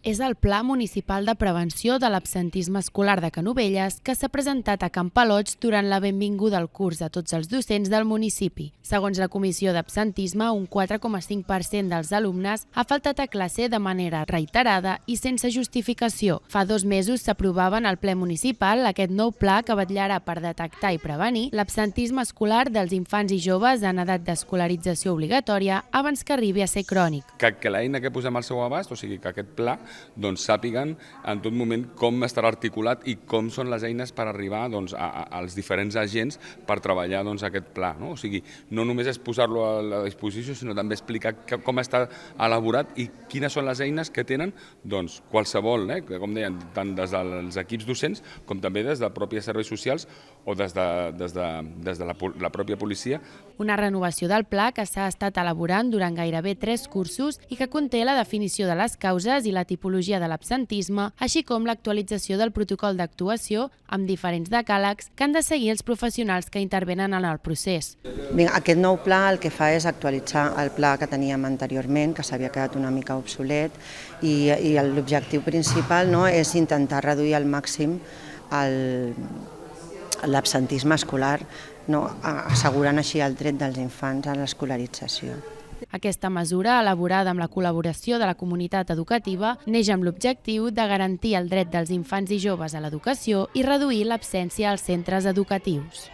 És el Pla Municipal de Prevenció de l'Absentisme Escolar de Canovelles que s'ha presentat a Can Paloig durant la benvinguda al curs a tots els docents del municipi. Segons la Comissió d'Absentisme, un 4,5% dels alumnes ha faltat a classe de manera reiterada i sense justificació. Fa 2 mesos s'aprovava en el ple municipal aquest nou pla que vetllarà per detectar i prevenir l'absentisme escolar dels infants i joves en edat d'escolarització obligatòria abans que arribi a ser crònic. Que l'eina que posem al seu abast, o sigui que aquest pla, sàpiguen en tot moment com estarà articulat i com són les eines per arribar als diferents agents per treballar aquest pla. O sigui, no només és posar-lo a la disposició, sinó també explicar com està elaborat i quines són les eines que tenen qualsevol, com deien, tant des dels equips docents com també des de propis serveis socials o des de la pròpia policia. Una renovació del pla que s'ha estat elaborant durant gairebé 3 cursos i que conté la definició de les causes i la tipologia de l'absentisme, així com l'actualització del protocol d'actuació amb diferents decàlegs que han de seguir els professionals que intervenen en el procés. Aquest nou pla el que fa és actualitzar el pla que teníem anteriorment, que s'havia quedat una mica obsolet, i l'objectiu principal és intentar reduir al màxim l'absentisme escolar, assegurant així el dret dels infants a l'escolarització. Aquesta mesura, elaborada amb la col·laboració de la comunitat educativa, neix amb l'objectiu de garantir el dret dels infants i joves a l'educació i reduir l'absència als centres educatius.